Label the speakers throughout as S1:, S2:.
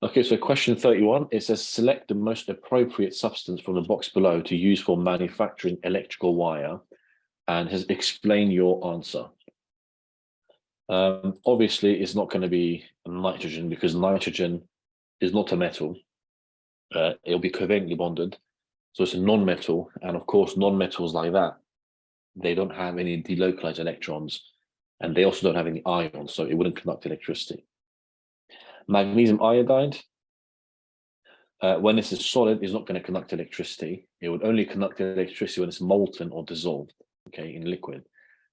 S1: Okay, so question 31, it says select the most appropriate substance from the box below to use for manufacturing electrical wire and has explained your answer. Obviously, it's not going to be nitrogen because nitrogen is not a metal. It'll be covalently bonded. So it's a non-metal. And of course, non-metals like that, they don't have any delocalized electrons. And they also don't have any ions, so it wouldn't conduct electricity. Magnesium iodide, when this is solid, is not going to conduct electricity. It would only conduct electricity when it's molten or dissolved, okay, in liquid.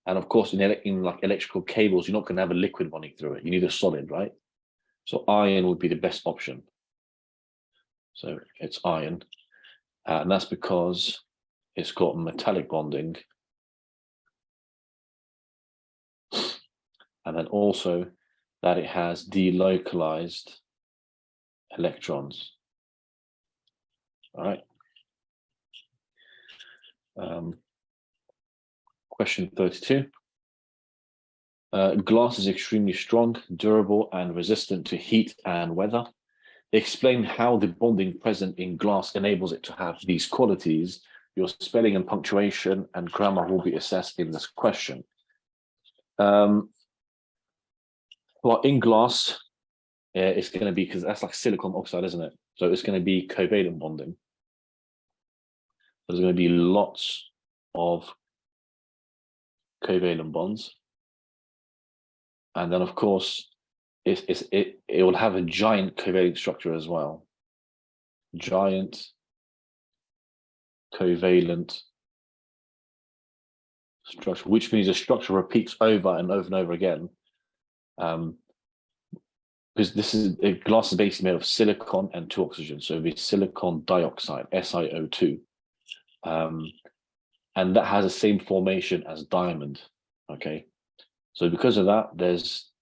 S1: And of course, in like electrical cables, you're not going to have a liquid running through it. You need a solid, right? So iron would be the best option. So it's iron. And that's because it's got metallic bonding. And then also that it has delocalized electrons. All right. Question 32. Glass is extremely strong, durable, and resistant to heat and weather. Explain how the bonding present in glass enables it to have these qualities. Your spelling and punctuation and grammar will be assessed in this question. Well, in glass, it's going to be, because that's like silicon oxide, isn't it? So it's going to be covalent bonding. There's going to be lots of covalent bonds. And then, of course, it will have a giant covalent structure as well. Giant covalent structure, which means the structure repeats over and over and over again. Because glass is basically made of silicon and 2 oxygens, so it'll be silicon dioxide, SiO2. And that has the same formation as diamond, okay? So because of that,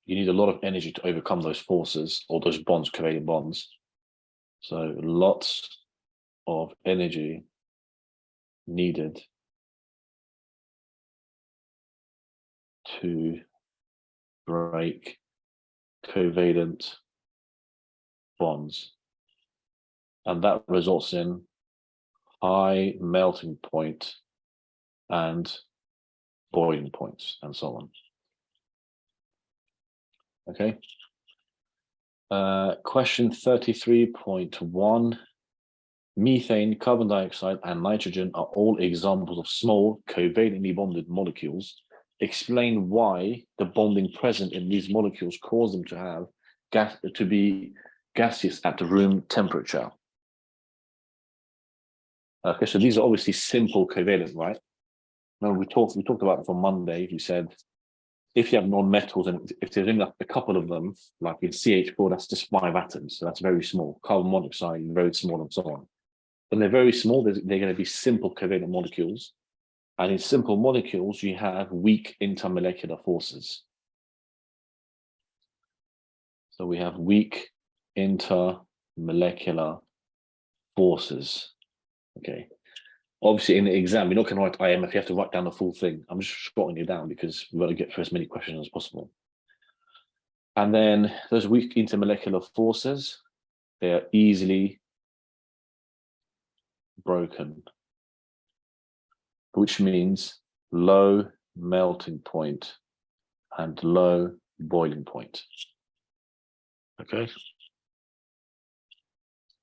S1: you need a lot of energy to overcome those forces or those bonds, covalent bonds. So lots of energy needed to break covalent bonds. And that results in high melting point and boiling points and so on. Okay. Question 33.1. Methane, carbon dioxide, and nitrogen are all examples of small covalently bonded molecules. Explain why the bonding present in these molecules cause them to have to be gaseous at the room temperature. Okay, so these are obviously simple covalent, right? Now we talked about it on Monday. We said if you have non-metals and if there's only a couple of them, like in CH4, that's just 5 atoms, so that's very small. Carbon monoxide, very small, and so on. When they're very small, they're going to be simple covalent molecules. And in simple molecules, you have weak intermolecular forces. So we have weak intermolecular forces. Okay. Obviously, in the exam, you're not going to write IMF. You have to write down the full thing. I'm just shorting you down because we've got to get through as many questions as possible. And then those weak intermolecular forces, they are easily broken, which means low melting point and low boiling point. Okay.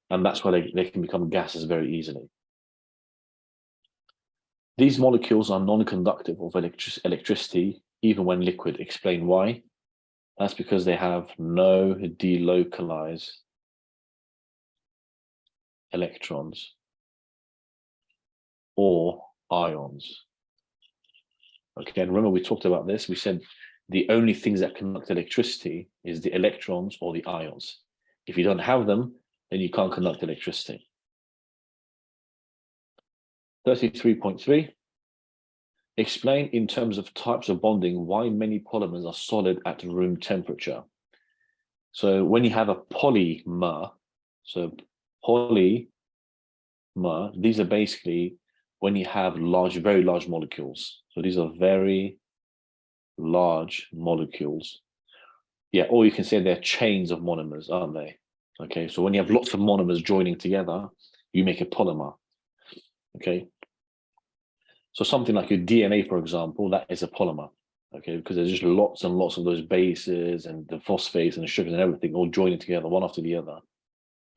S1: And that's why they can become gases very easily. These molecules are non-conductive of electricity, even when liquid. Explain why. That's because they have no delocalized electrons or ions. Okay, and remember we talked about this. We said the only things that conduct electricity is the electrons or the ions. If you don't have them, then you can't conduct electricity. 33.3. Explain in terms of types of bonding why many polymers are solid at room temperature. So when you have a polymer, so polymer, these are basically when you have very large molecules. So these are very large molecules. Yeah, or you can say they're chains of monomers, aren't they? Okay, so when you have lots of monomers joining together, you make a polymer. Okay, so something like your DNA, for example, that is a polymer. Okay, because there's just lots and lots of those bases and the phosphates and the sugars and everything all joining together one after the other,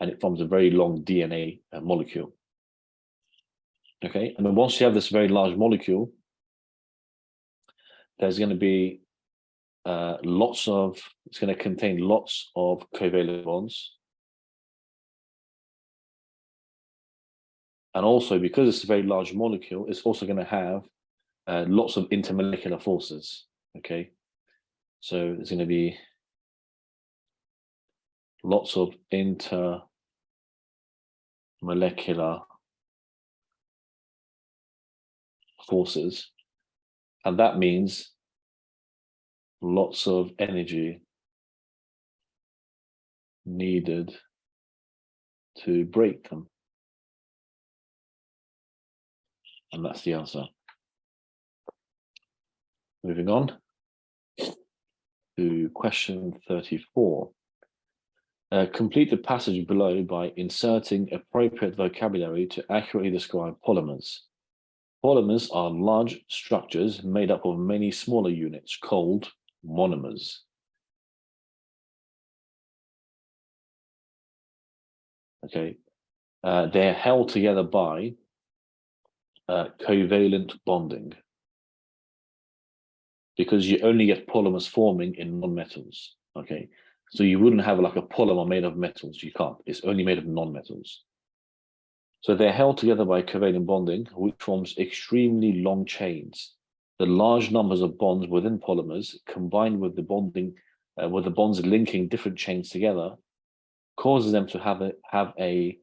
S1: and it forms a very long DNA molecule. Okay, and then once you have this very large molecule, there's going to be it's going to contain lots of covalent bonds. And also, because it's a very large molecule, it's also going to have lots of intermolecular forces. Okay, so there's going to be lots of intermolecular forces, and that means lots of energy needed to break them. And that's the answer. Moving on to question 34. Complete the passage below by inserting appropriate vocabulary to accurately describe polymers. Polymers are large structures made up of many smaller units called monomers. Okay, they're held together by covalent bonding, because you only get polymers forming in non-metals. Okay, so you wouldn't have like a polymer made of metals. You can't. It's only made of non-metals. So they're held together by covalent bonding, which forms extremely long chains. The large numbers of bonds within polymers, combined with the bonding, with the bonds linking different chains together, causes them to have a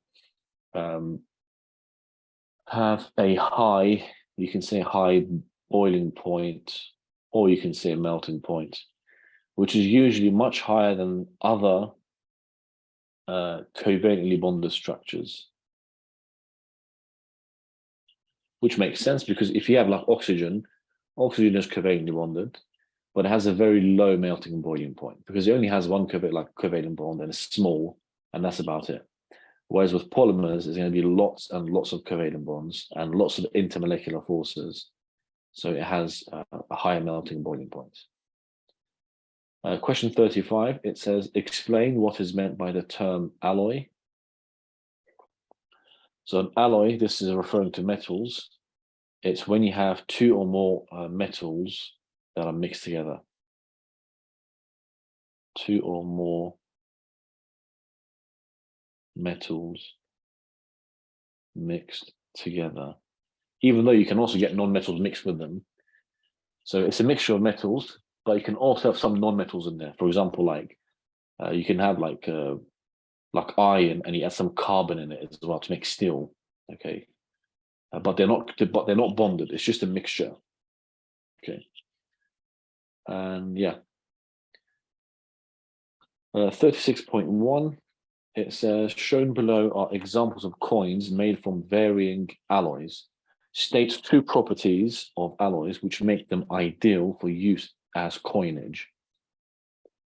S1: high, you can say high boiling point, or you can say melting point, which is usually much higher than other covalently bonded structures. Which makes sense, because if you have like oxygen is covalently bonded, but it has a very low melting and boiling point, because it only has one covalent bond and it's small, and that's about it. Whereas with polymers, there's going to be lots and lots of covalent bonds and lots of intermolecular forces. So it has a higher melting and boiling point. Question 35, it says, explain what is meant by the term alloy. So an alloy, this is referring to metals. It's when you have two or more metals that are mixed together. Two or more metals mixed together. Even though you can also get non-metals mixed with them. So it's a mixture of metals, but you can also have some non-metals in there. For example, like you can have like iron, and you add some carbon in it as well to make steel. Okay, but they're not bonded. It's just a mixture. Okay, and yeah, 36.1. It says, shown below are examples of coins made from varying alloys. States two properties of alloys which make them ideal for use as coinage.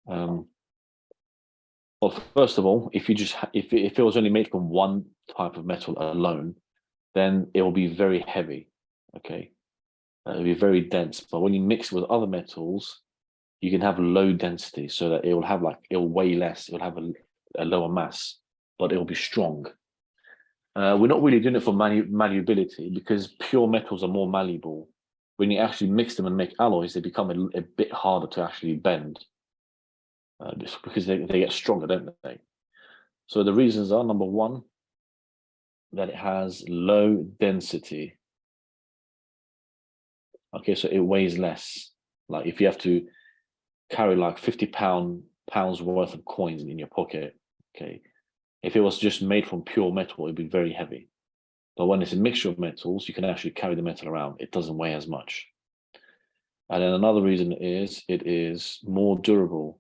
S1: Well, first of all, if it was only made from one type of metal alone, then it will be very heavy. Okay, it'll be very dense. But when you mix with other metals, you can have low density, so that it'll weigh less. It'll have a lower mass, but it'll be strong. We're not really doing it for malleability, because pure metals are more malleable. When you actually mix them and make alloys, they become a bit harder to actually bend, just because they get stronger, don't they? So the reasons are, number one, that it has low density. Okay, so it weighs less. Like if you have to carry like 50 pounds worth of coins in your pocket, okay, if it was just made from pure metal, it'd be very heavy. But when it's a mixture of metals, you can actually carry the metal around. It doesn't weigh as much. And then another reason is it is more durable.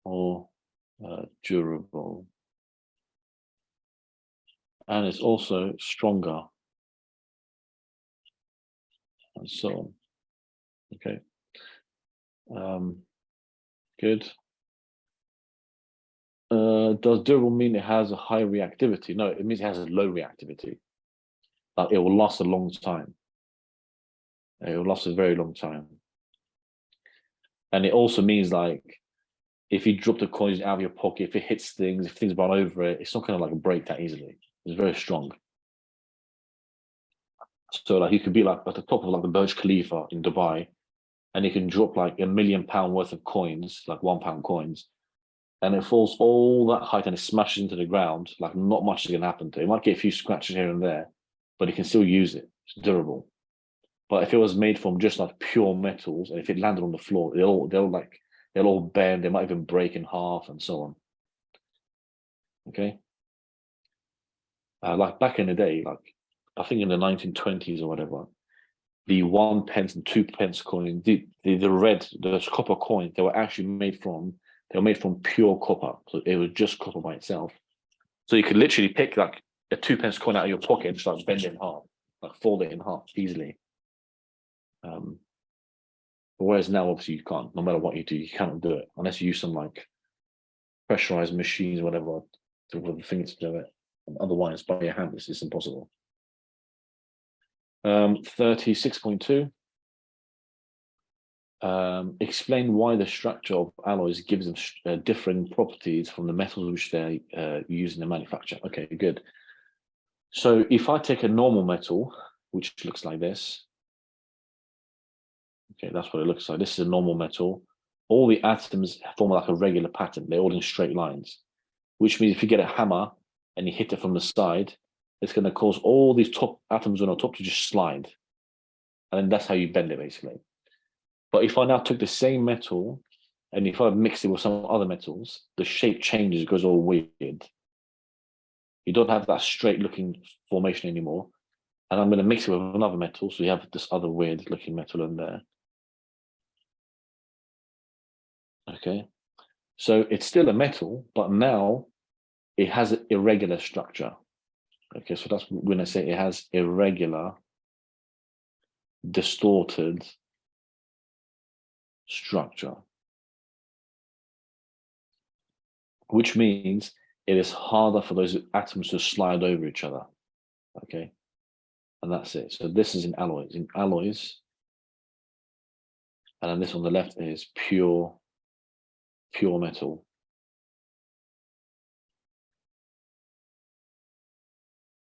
S1: More durable. And it's also stronger. And so on. Okay. Good. Does durable mean it has a high reactivity? No, it means it has a low reactivity. Like it will last a long time. It will last a very long time. And it also means like if you drop the coins out of your pocket, if it hits things, if things run over it, it's not gonna like break that easily. It's very strong. So like you could be like at the top of like the Burj Khalifa in Dubai, and you can drop like £1 million worth of coins, like £1 coins, and it falls all that height and it smashes into the ground. Like not much is gonna happen to it. It might get a few scratches here and there, but you can still use it. It's durable. But if it was made from just like pure metals, and if it landed on the floor, they'll all bend. They might even break in half and so on. Okay, like back in the day, like I think in the 1920s or whatever, the 1 pence and 2 pence coin, the red, those copper coins, they were made from pure copper. So it was just copper by itself. So you could literally pick like a 2 pence coin out of your pocket and just like bend it in half, like fold it in half easily. Um, Whereas now, obviously, you can't. No matter what you do, you cannot do it unless you use some like pressurized machines, or whatever, with the thing to do it. Otherwise, by your hand, this is impossible. 36.2. Explain why the structure of alloys gives them different properties from the metals which they use in the manufacture. Okay, good. So if I take a normal metal, which looks like this, okay, that's what it looks like. This is a normal metal. All the atoms form like a regular pattern. They're all in straight lines, which means if you get a hammer and you hit it from the side, it's going to cause all these top atoms on the top to just slide. And then that's how you bend it, basically. But if I now took the same metal and if I mix it with some other metals, the shape changes, it goes all weird. You don't have that straight looking formation anymore. And I'm going to mix it with another metal. So you have this other weird looking metal in there. Okay. So it's still a metal, but now it has an irregular structure. Okay. So that's when I say it has irregular, distorted structure, which means it is harder for those atoms to slide over each other. Okay. And that's it. So this is in alloys. In alloys, and then this on the left is pure metal.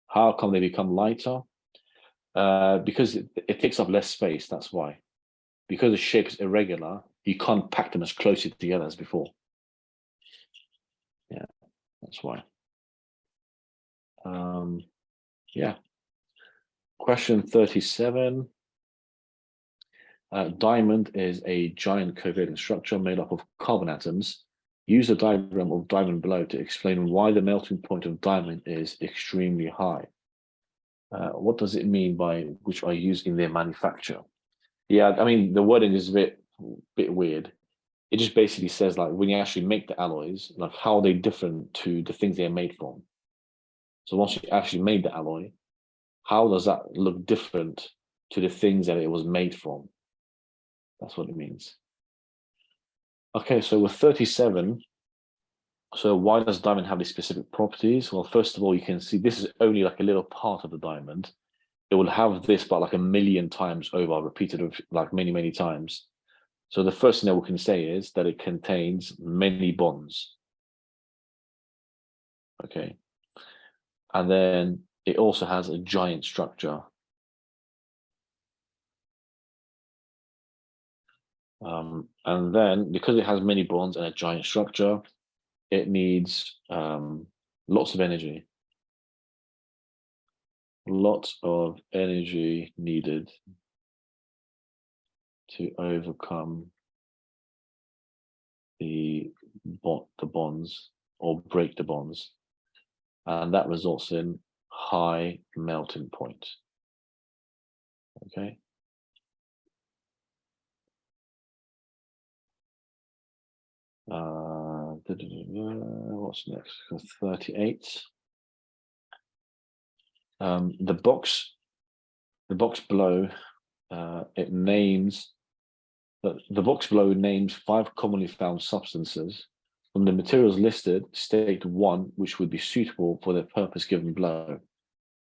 S1: How come they become lighter? Because it takes up less space. That's why. Because the shape is irregular, you can't pack them as closely together as before. Yeah, that's why. Yeah. Question 37. Diamond is a giant covalent structure made up of carbon atoms. Use a diagram of diamond below to explain why the melting point of diamond is extremely high. What does it mean by which are used in their manufacture? Yeah, I mean, the wording is a bit weird. It just basically says like when you actually make the alloys, like how are they different to the things they're made from? So once you actually made the alloy, how does that look different to the things that it was made from? That's what it means. Okay, so with 37, so why does diamond have these specific properties? Well, first of all, you can see this is only like a little part of the diamond. It will have this but like 1,000,000 times over, repeated like many, many times. So the first thing that we can say is that it contains many bonds. Okay. And then it also has a giant structure. And then because it has many bonds and a giant structure, it needs lots of energy. Lots of energy needed to overcome the bonds or break the bonds. And that results in high melting point. Okay. What's next? 38. The box below, it names the box below names 5 commonly found substances From the materials listed, state one which would be suitable for the purpose given below.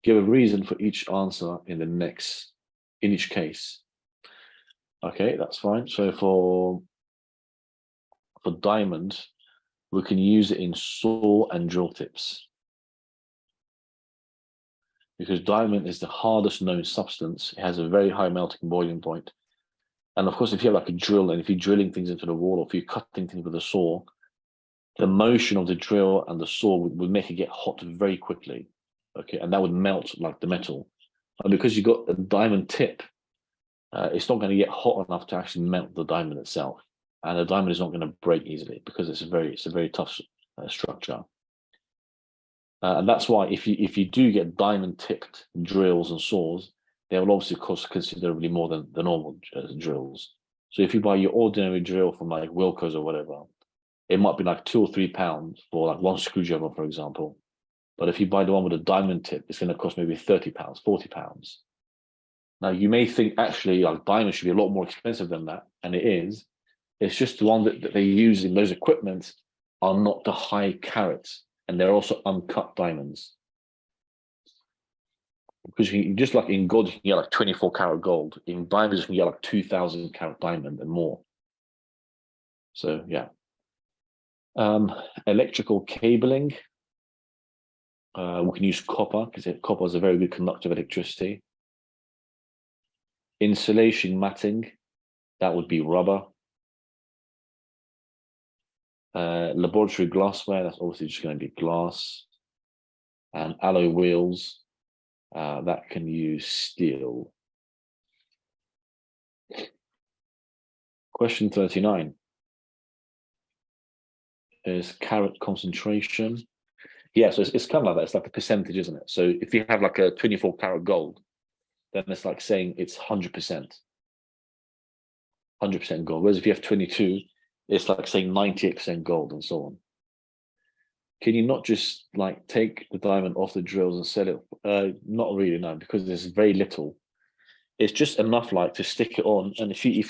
S1: Give a reason for each answer in each case. Okay, that's fine. So for diamond, we can use it in saw and drill tips, because diamond is the hardest known substance. It has a very high melting boiling point. And of course, if you have like a drill, and if you're drilling things into the wall, or if you're cutting things with a saw, the motion of the drill and the saw would make it get hot very quickly. Okay, and that would melt like the metal. And because you've got a diamond tip, it's not going to get hot enough to actually melt the diamond itself. And the diamond is not going to break easily because it's a very tough structure. And that's why if you do get diamond tipped drills and saws, they will obviously cost considerably more than the normal drills. So if you buy your ordinary drill from like Wilko's or whatever, it might be like £2 or £3 for like one screwdriver, for example. But if you buy the one with a diamond tip, it's going to cost maybe £30, £40. Now you may think actually like diamond should be a lot more expensive than that, and it is. It's just the one that they use in those equipment are not the high carats, and they're also uncut diamonds. Because you just like in gold, you can get like 24 karat gold. In diamonds, you can get like 2,000 karat diamond and more. So yeah. Electrical cabling. We can use copper because copper is a very good conductor of electricity. Insulation matting, that would be rubber. Laboratory glassware, that's obviously just going to be glass. And alloy wheels, that can use steel. Question 39 is carat concentration. Yeah, so it's kind of like that. It's like a percentage, isn't it? So if you have like a 24 karat gold, then it's like saying it's 100%. 100% gold. Whereas if you have 22, it's like saying 98% gold and so on. Can you not just like take the diamond off the drills and sell it? Not really, no, because there's very little. It's just enough like to stick it on, and if you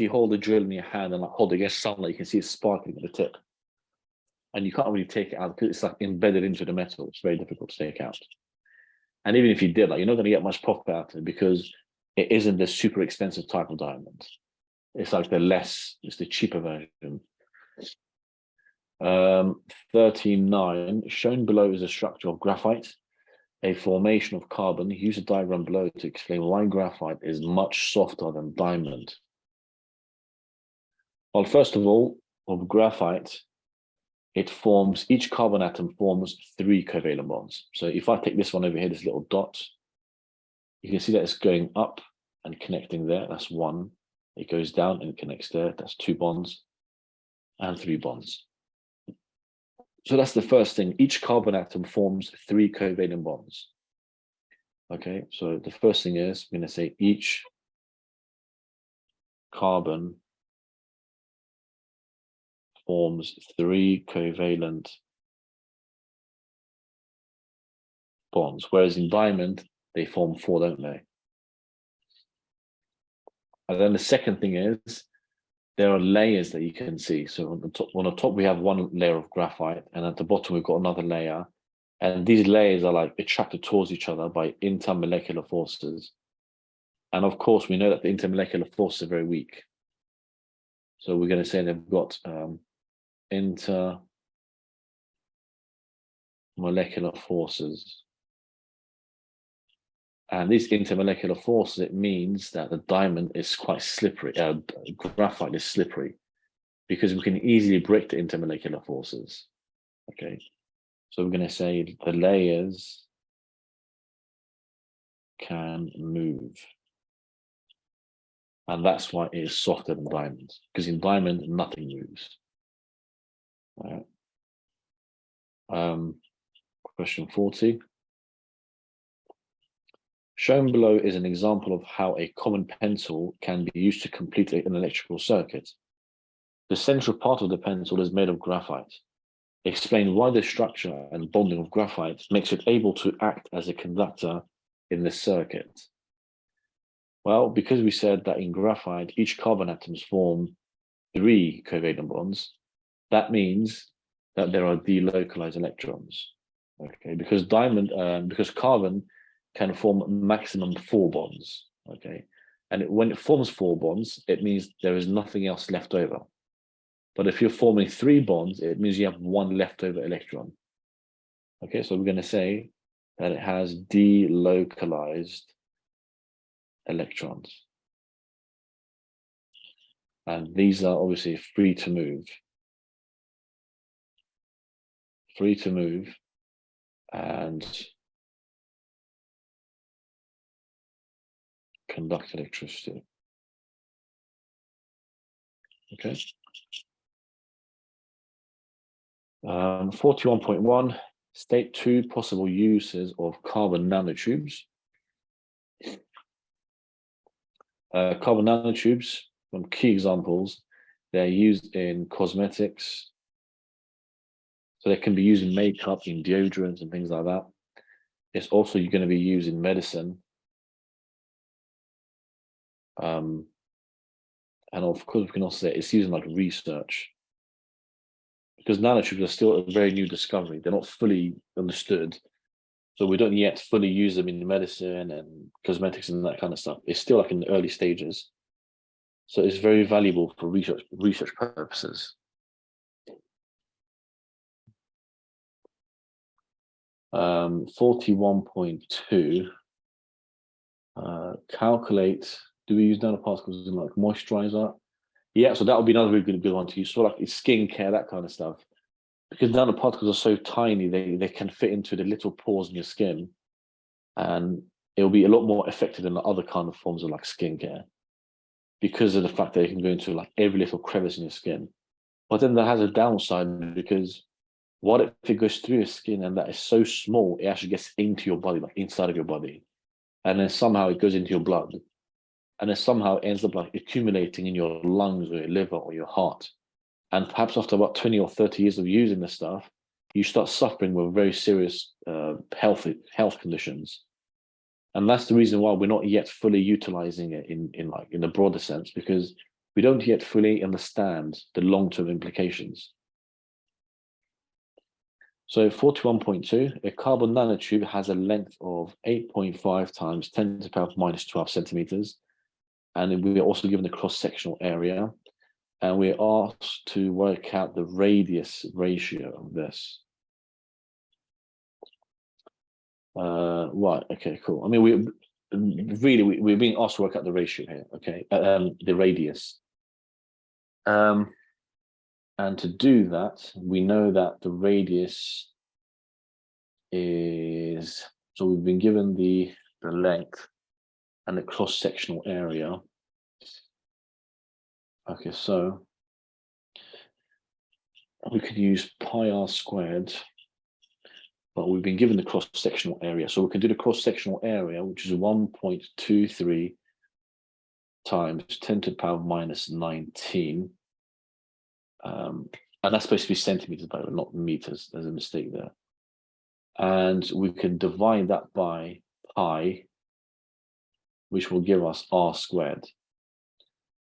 S1: hold the drill in your hand and like hold it against sunlight, you can see it sparkling at the tip. And you can't really take it out because it's like embedded into the metal. It's very difficult to take out. And even if you did, like, you're not going to get much profit out of it because it isn't the super expensive type of diamond. It's like it's the cheaper version. 39, shown below is a structure of graphite, a formation of carbon. Use a diagram below to explain why graphite is much softer than diamond. Well, first of all, of graphite, each carbon atom forms 3 covalent bonds. So if I take this one over here, this little dot, you can see that it's going up and connecting there. That's 1. It goes down and connects there. That's 2 bonds and 3 bonds. So that's the first thing. Each carbon atom forms 3 covalent bonds. Okay, so the first thing is I'm going to say each carbon forms 3 covalent bonds, whereas in diamond, they form 4, don't they? And then the second thing is there are layers that you can see. So on the top we have one layer of graphite, and at the bottom we've got another layer. And these layers are like attracted towards each other by intermolecular forces. And of course, we know that the intermolecular forces are very weak. So we're going to say they've got intermolecular forces. And these intermolecular forces, it means that the diamond is quite slippery. Graphite is slippery because we can easily break the intermolecular forces. Okay, so we're going to say the layers can move. And that's why it is softer than diamond, because in diamond, nothing moves. All right. Question 40. Shown below is an example of how a common pencil can be used to complete an electrical circuit. The central part of the pencil is made of graphite. Explain why the structure and bonding of graphite makes it able to act as a conductor in the circuit. Well, because we said that in graphite, each carbon atoms form 3 covalent bonds, that means that there are delocalized electrons. Okay, because because carbon can form maximum 4 bonds. Okay, and when it forms 4 bonds, it means there is nothing else left over. But if you're forming 3 bonds, it means you have 1 leftover electron. Okay, so we're going to say that it has delocalized electrons. And these are obviously free to move. Free to move and conduct electricity. Okay. 41.1, state 2 possible uses of carbon nanotubes. Carbon nanotubes, some key examples, they're used in cosmetics. So they can be used in makeup, in deodorants and things like that. It's also going to be used in medicine. And of course, we can also say it's used in like research. Because nanotubes are still a very new discovery. They're not fully understood. So we don't yet fully use them in medicine and cosmetics and that kind of stuff. It's still like in the early stages. So it's very valuable for research purposes. Um, 41.2, calculate, do we use nanoparticles in like moisturizer? Yeah, so that would be another really good one to use. So like skincare, that kind of stuff. Because nanoparticles are so tiny, they can fit into the little pores in your skin. And it'll be a lot more effective than the other kind of forms of like skincare. Because of the fact that it can go into like every little crevice in your skin. But then that has a downside, because what if it goes through your skin and that is so small, it actually gets into your body, like inside of your body. And then somehow it goes into your blood. And then somehow it ends up like accumulating in your lungs or your liver or your heart. And perhaps after about 20 or 30 years of using this stuff, you start suffering with very serious health conditions. And that's the reason why we're not yet fully utilizing it in a broader sense, because we don't yet fully understand the long-term implications. So 41.2, a carbon nanotube has a length of 8.5 times 10 to the power minus 12 centimeters. And we're also given the cross-sectional area. And we're asked to work out the radius ratio of this. Right, okay, cool. I mean, we're being asked to work out the ratio here, okay, the radius. And to do that, we know that the radius is, so we've been given the length and the cross-sectional area. Okay, so we could use pi r squared, but we've been given the cross-sectional area. So we can do the cross-sectional area, which is 1.23 times 10 to the power minus 19. And that's supposed to be centimeters, by the way, not meters. There's a mistake there. And we can divide that by pi, which will give us r squared.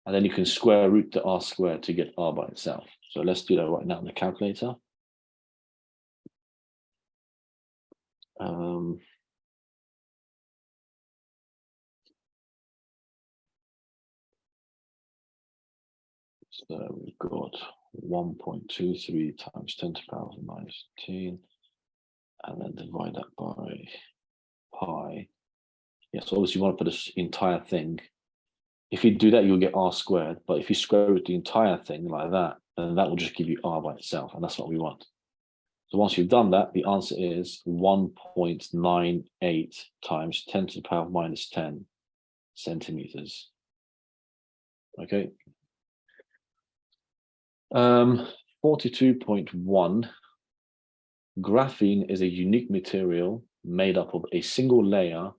S1: And then you can square root the r squared to get r by itself. So let's do that right now in the calculator. So we've got 1.23 times 10 to the power minus 19, and then divide that by pi. Yes, so obviously you want to put this entire thing. If you do that, you'll get r squared. But if you square root the entire thing like that, then that will just give you r by itself, and that's what we want. So once you've done that, the answer is 1.98 times 10 to the power minus 10 centimeters. Okay. 42.1, graphene is a unique material made up of a single layer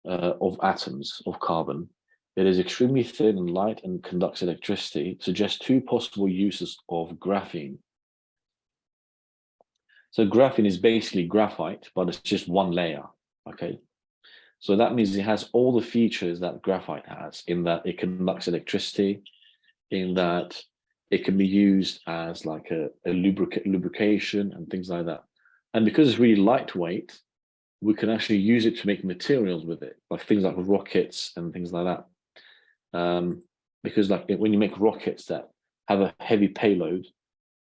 S1: of atoms of carbon. It is extremely thin and light and conducts electricity. Suggests 2 possible uses of graphene. So graphene is basically graphite, but it's just one layer, okay? So that means it has all the features that graphite has, in that it conducts electricity, in that It can be used as like a lubrication and things like that. And because it's really lightweight, we can actually use it to make materials with it, like things like rockets and things like that. Because like when you make rockets that have a heavy payload,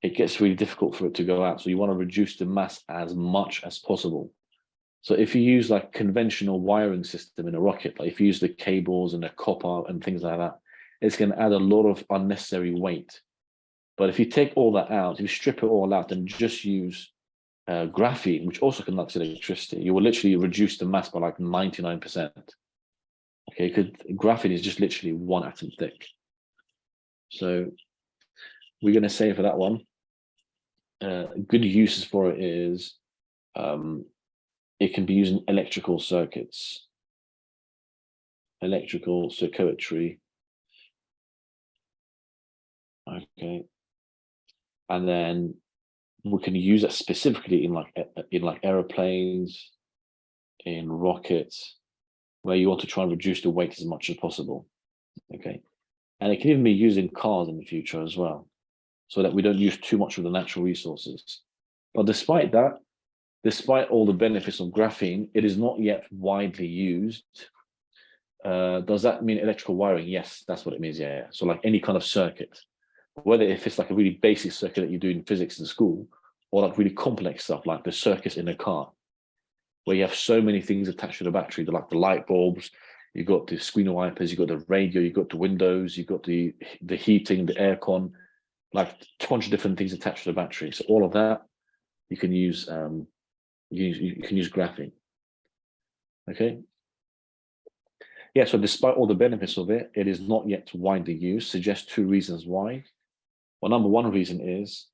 S1: it gets really difficult for it to go out. So you want to reduce the mass as much as possible. So if you use like conventional wiring system in a rocket, like if you use the cables and the copper and things like that, it's going to add a lot of unnecessary weight. But if you take all that out, if you strip it all out and just use graphene, which also conducts electricity, you will literally reduce the mass by like 99%. Okay, because graphene is just literally one atom thick. So we're going to say for that one, good uses for it is it can be used in electrical circuits, electrical circuitry. Okay, and then we can use it specifically in like aeroplanes, in rockets, where you want to try and reduce the weight as much as possible. Okay, and it can even be used in cars in the future as well, so that we don't use too much of the natural resources. But despite that, despite all the benefits of graphene, it is not yet widely used. Does that mean electrical wiring? Yes, that's what it means. Yeah. So like any kind of circuit, whether if it's like a really basic circuit that you do in physics in school, or like really complex stuff like the circuits in a car, where you have so many things attached to the battery, like the light bulbs, you've got the screen wipers, you've got the radio, you've got the windows, you've got the heating, the aircon, like 200 different things attached to the battery. So all of that you can use. You can use graphene. Okay. Yeah. So despite all the benefits of it, it is not yet widely used. Suggest two reasons why. Well, number one reason is,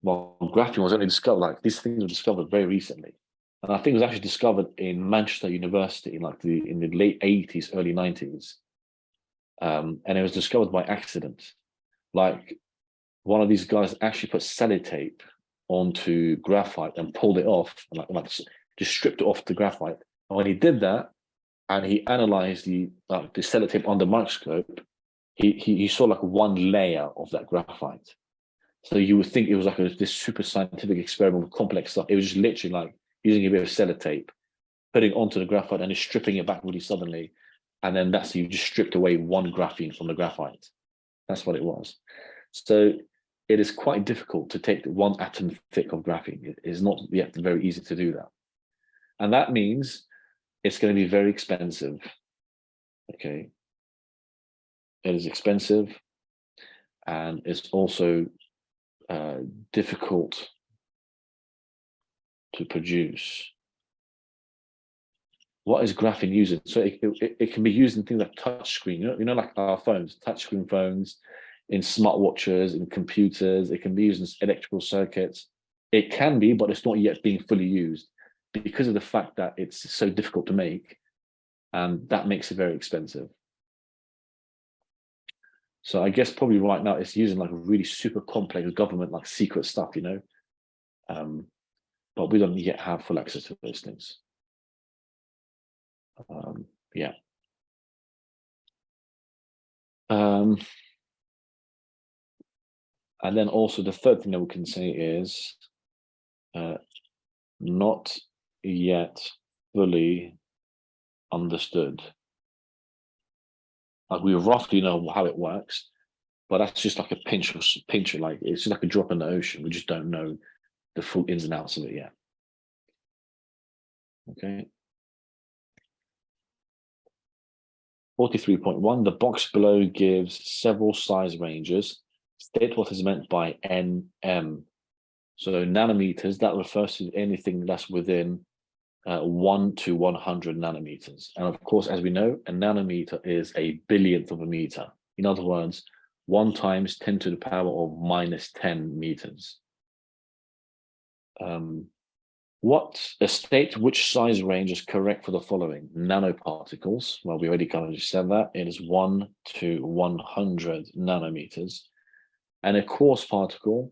S1: well, graphene was only discovered, like these things were discovered very recently. And I think it was actually discovered in Manchester University, like in the late 80s, early 90s. And it was discovered by accident. Like one of these guys actually put sellotape onto graphite and pulled it off, like just stripped it off the graphite. And when he did that, and he analyzed the sellotape under microscope, he saw like one layer of that graphite. So you would think it was like this super scientific experiment with complex stuff. It was just literally like using a bit of sellotape, putting it onto the graphite and just stripping it back really suddenly. And then that's, you just stripped away one graphene from the graphite. That's what it was. So it is quite difficult to take the one atom thick of graphene. It is not yet very easy to do that. And that means it's going to be very expensive. Okay. It is expensive, and it's also difficult to produce. What is graphene used in? So it can be used in things like touchscreen, you know, like our phones, touchscreen phones, in smartwatches, in computers. It can be used in electrical circuits. It can be, but it's not yet being fully used because of the fact that it's so difficult to make, and that makes it very expensive. So I guess probably right now it's using like really super complex government, like secret stuff, you know. But we don't yet have full access to those things. Yeah. And then also the third thing that we can say is not yet fully understood. Like we roughly know how it works, but that's just like a pinch, like it's just like a drop in the ocean. We just don't know the full ins and outs of it yet. Okay. 43.1, the box below gives several size ranges. State what is meant by nm. So nanometers, that refers to anything that's within 1 to 100 nanometers. And of course, as we know, a nanometer is a billionth of a meter. In other words, 1 times 10 to the power of minus 10 meters. State which size range is correct for the following? Nanoparticles. Well, we already kind of just said that. It is 1 to 100 nanometers. And a coarse particle.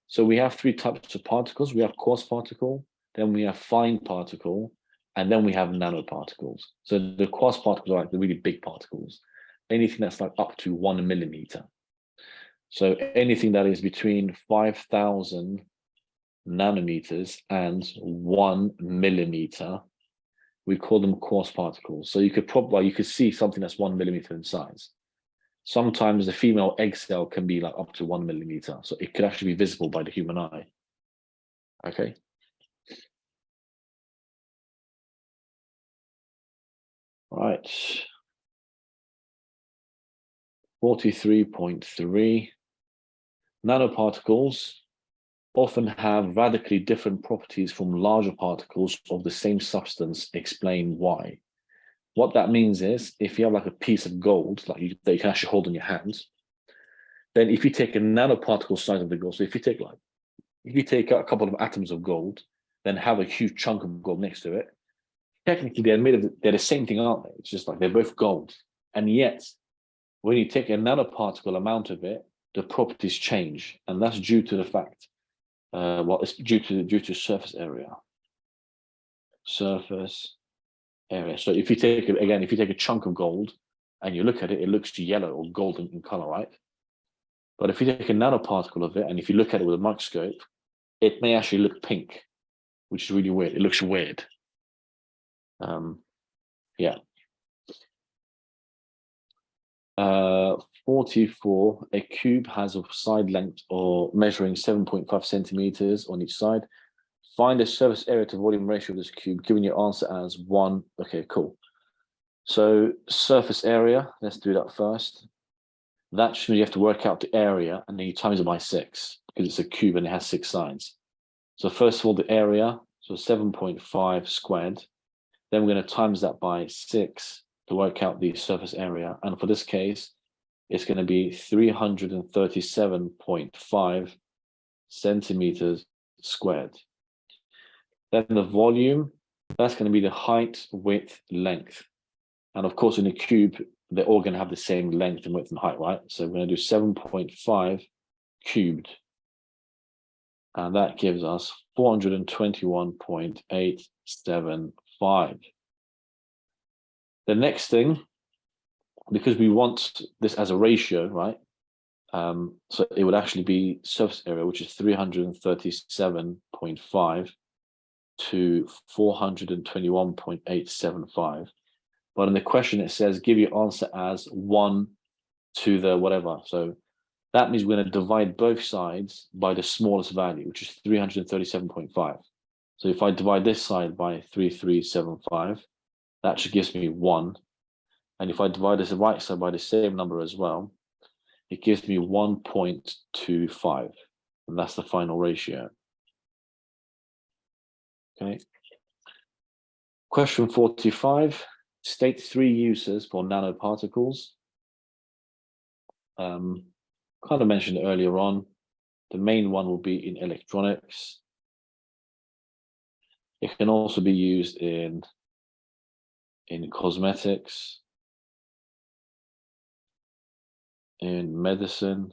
S1: So we have 3 types of particles. We have coarse particle, then we have fine particle, and then we have nanoparticles. So the coarse particles are like the really big particles. Anything that's like up to 1 millimeter. So anything that is between 5,000 nanometers and 1 millimeter, we call them coarse particles. So you could see something that's 1 millimeter in size. Sometimes the female egg cell can be like up to 1 millimeter. So it could actually be visible by the human eye. Okay. All right. 43.3. Nanoparticles often have radically different properties from larger particles of the same substance. Explain why. What that means is, if you have like a piece of gold, that you can actually hold in your hand, then if you take a nanoparticle size of the gold, so if you take a couple of atoms of gold, then have a huge chunk of gold next to it, technically they're the same thing, aren't they? It's just like they're both gold. And yet, when you take a nanoparticle amount of it, the properties change. And that's due to the fact, it's due to surface area. Surface area. So if you take a chunk of gold and you look at it, it looks yellow or golden in color, right? But if you take a nanoparticle of it and if you look at it with a microscope, it may actually look pink, which is really weird. It looks weird. Yeah. 44, a cube has a side length or measuring 7.5 centimeters on each side. Find the surface area to volume ratio of this cube, giving your answer as 1. Okay, cool. So surface area, let's do that first. That just means you have to work out the area and then you times it by 6 because it's a cube and it has 6 sides. So first of all, the area, so 7.5 squared. Then we're going to times that by 6 to work out the surface area. And for this case, it's going to be 337.5 centimeters squared. Then the volume, that's going to be the height, width, length. And of course, in a cube, they're all going to have the same length and width and height, right? So we're going to do 7.5 cubed. And that gives us 421.875. The next thing, because we want this as a ratio, right? So it would actually be surface area, which is 337.5 to 421.875. But in the question, it says, give your answer as 1 to the whatever. So that means we're going to divide both sides by the smallest value, which is 337.5. So if I divide this side by 3375, that actually gives me 1. And if I divide this right side by the same number as well, it gives me 1.25. And that's the final ratio. Okay. Question 45. State 3 uses for nanoparticles. Kind of mentioned earlier on. The main one will be in electronics. It can also be used in cosmetics, in medicine,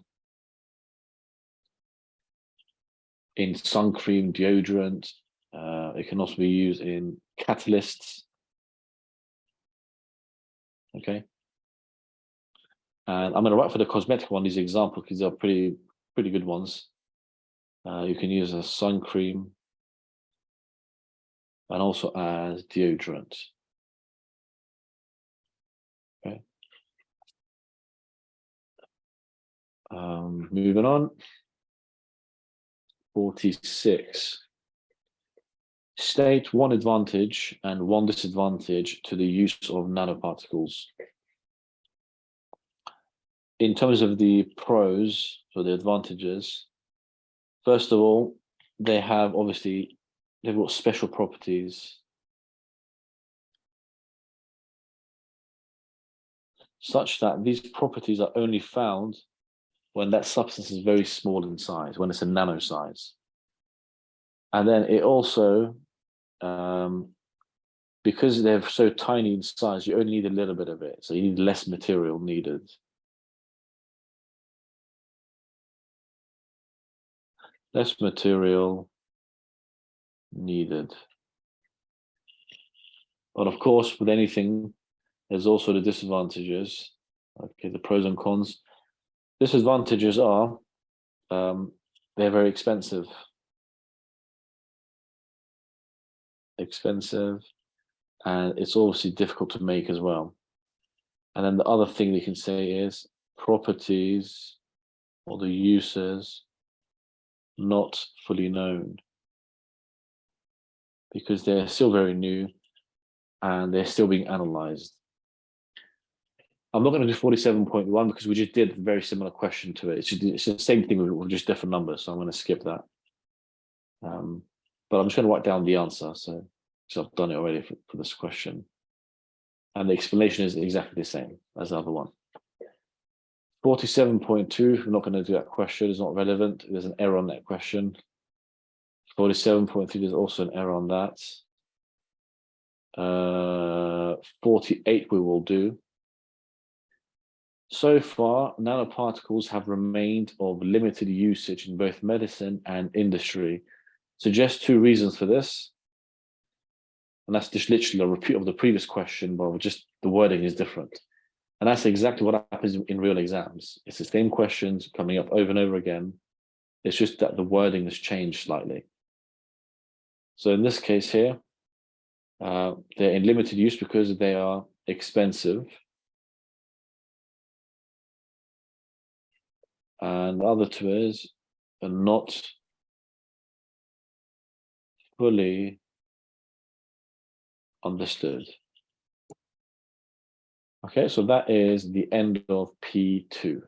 S1: in sun cream, deodorant. It can also be used in catalysts. Okay. And I'm going to write for the cosmetic one these examples because they're pretty good ones. You can use a sun cream and also as deodorant. Okay. Moving on. 46. State 1 advantage and 1 disadvantage to the use of nanoparticles. In terms of the pros, so the advantages, first of all, they've got special properties such that these properties are only found when that substance is very small in size, when it's a nano size. And then it also, because they're so tiny in size, you only need a little bit of it. So you need less material needed. Less material needed. But of course, with anything, there's also the disadvantages. Okay, the pros and cons. Disadvantages are they're very expensive. And it's obviously difficult to make as well. And then the other thing we can say is properties or the uses not fully known, because they're still very new and they're still being analyzed. I'm not going to do 47.1 because we just did a very similar question to it. It's the same thing with just different numbers, so I'm going to skip that. But I'm just going to write down the answer, so I've done it already for this question. And the explanation is exactly the same as the other one. 47.2, we're not going to do that question, it's not relevant. There's an error on that question. 47.3, there's also an error on that. 48 we will do. So far, nanoparticles have remained of limited usage in both medicine and industry. Suggest two reasons for this. And that's just literally a repeat of the previous question, but just the wording is different. And that's exactly what happens in real exams. It's the same questions coming up over and over again. It's just that the wording has changed slightly. So in this case here, they're in limited use because they are expensive. And the other two is not fully understood. Okay, so that is the end of P2.